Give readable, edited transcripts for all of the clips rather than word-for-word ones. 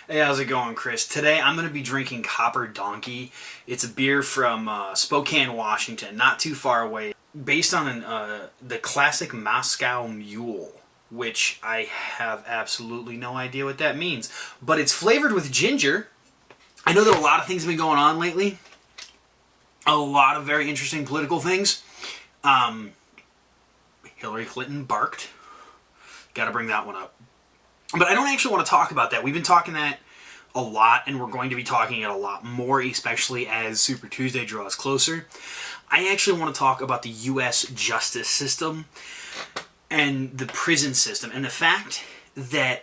Hey, how's it going, Chris? Today I'm going to be drinking Copper Donkey. It's a beer from Spokane, Washington, not too far away, based on the classic Moscow Mule, which I have absolutely no idea what that means. But it's flavored with ginger. I know that a lot of things have been going on lately. A lot of very interesting political things. Hillary Clinton barked. Got to bring that one up. But I don't actually want to talk about that. We've been talking that a lot, and we're going to be talking it a lot more, especially as Super Tuesday draws closer. I actually want to talk about the U.S. justice system and the prison system, and the fact that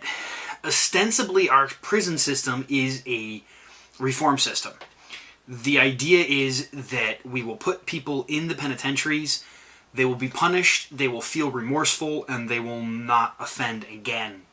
ostensibly our prison system is a reform system. The idea is that we will put people in the penitentiaries, they will be punished, they will feel remorseful, and they will not offend again.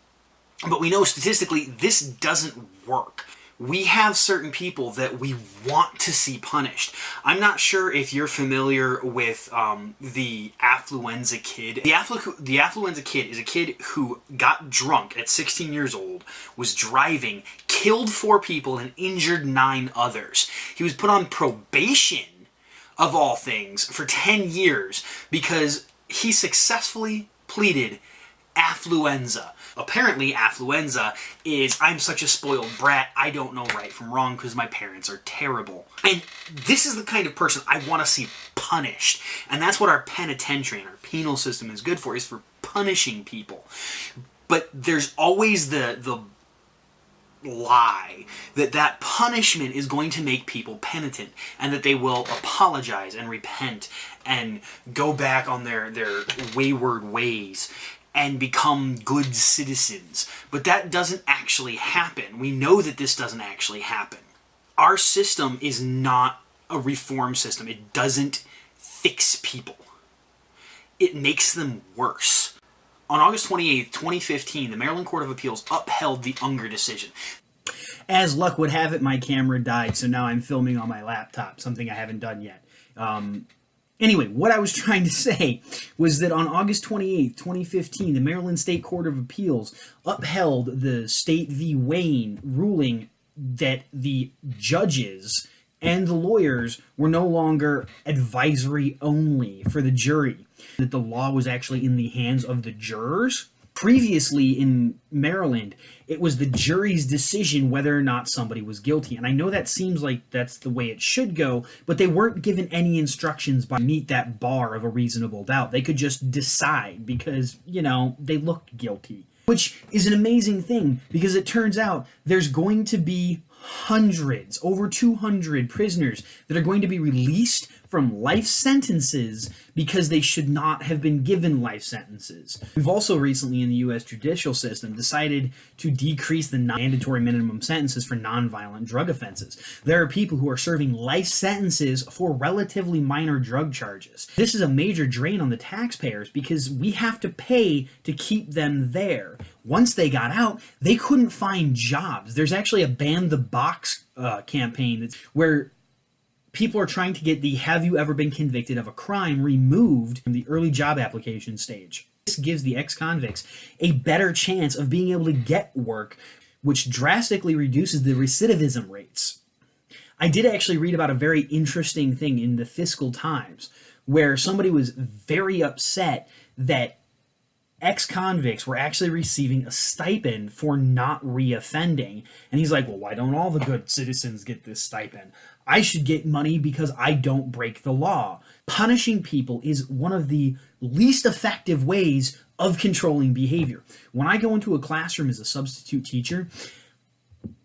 But we know statistically this doesn't work. We have certain people that we want to see punished. I'm not sure if you're familiar with the affluenza kid. The affluenza kid is a kid who got drunk at 16 years old, was driving, killed 4 people, and injured 9 others. He was put on probation, of all things, for 10 years because he successfully pleaded affluenza. Apparently, affluenza is, I'm such a spoiled brat, I don't know right from wrong because my parents are terrible. And this is the kind of person I want to see punished. And that's what our penitentiary and our penal system is good for, is for punishing people. But there's always the lie that punishment is going to make people penitent and that they will apologize and repent and go back on their wayward ways and become good citizens. But that doesn't actually happen. We know that this doesn't actually happen. Our system is not a reform system. It doesn't fix people. It makes them worse. On August 28th, 2015, the Maryland Court of Appeals upheld the Unger decision. As luck would have it, my camera died, so now I'm filming on my laptop, something I haven't done yet. Anyway, what I was trying to say was that on August 28th, 2015, the Maryland State Court of Appeals upheld the State v. Wayne ruling that the judges and the lawyers were no longer advisory only for the jury, that the law was actually in the hands of the jurors. Previously in Maryland, it was the jury's decision whether or not somebody was guilty. And I know that seems like that's the way it should go, but they weren't given any instructions by meet that bar of a reasonable doubt. They could just decide because, they looked guilty. Which is an amazing thing because it turns out there's going to be hundreds, over 200 prisoners that are going to be released from life sentences because they should not have been given life sentences. We've also recently in the U.S. judicial system decided to decrease the mandatory minimum sentences for nonviolent drug offenses. There are people who are serving life sentences for relatively minor drug charges. This is a major drain on the taxpayers because we have to pay to keep them there. Once they got out, they couldn't find jobs. There's actually a Ban the Box campaign where people are trying to get the "have you ever been convicted of a crime" removed from the early job application stage. This gives the ex-convicts a better chance of being able to get work, which drastically reduces the recidivism rates. I did actually read about a very interesting thing in the Fiscal Times where somebody was very upset that ex-convicts were actually receiving a stipend for not reoffending. And he's like, well, why don't all the good citizens get this stipend? I should get money because I don't break the law. Punishing people is one of the least effective ways of controlling behavior. When I go into a classroom as a substitute teacher,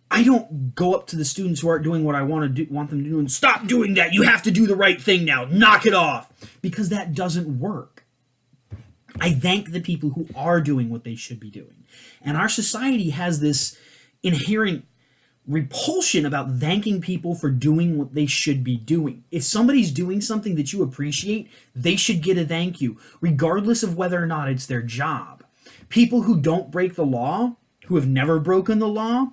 I don't go up to the students who aren't doing what I want them to do and stop doing that. You have to do the right thing now. Knock it off. Because that doesn't work. I thank the people who are doing what they should be doing. And our society has this inherent repulsion about thanking people for doing what they should be doing. If somebody's doing something that you appreciate, they should get a thank you, regardless of whether or not it's their job. People who don't break the law, who have never broken the law,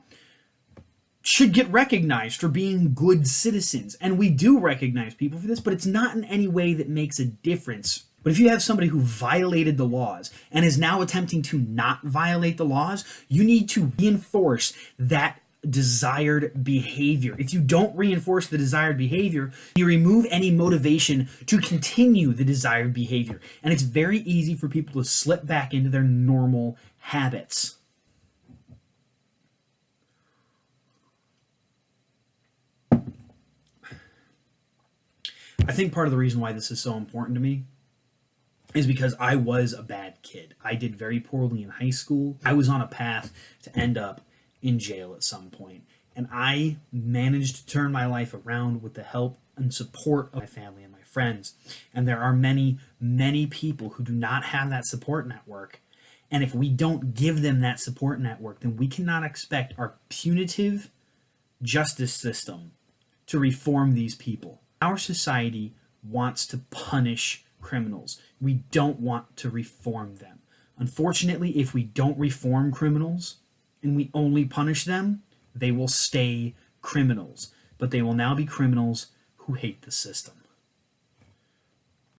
should get recognized for being good citizens. And we do recognize people for this, but it's not in any way that makes a difference. But if you have somebody who violated the laws and is now attempting to not violate the laws, you need to reinforce that desired behavior. If you don't reinforce the desired behavior, you remove any motivation to continue the desired behavior. And it's very easy for people to slip back into their normal habits. I think part of the reason why this is so important to me is because I was a bad kid. I did very poorly in high school. I was on a path to end up in jail at some point. And I managed to turn my life around with the help and support of my family and my friends. And there are many, many people who do not have that support network. And if we don't give them that support network, then we cannot expect our punitive justice system to reform these people. Our society wants to punish criminals. We don't want to reform them. Unfortunately, if we don't reform criminals and we only punish them, they will stay criminals. But they will now be criminals who hate the system.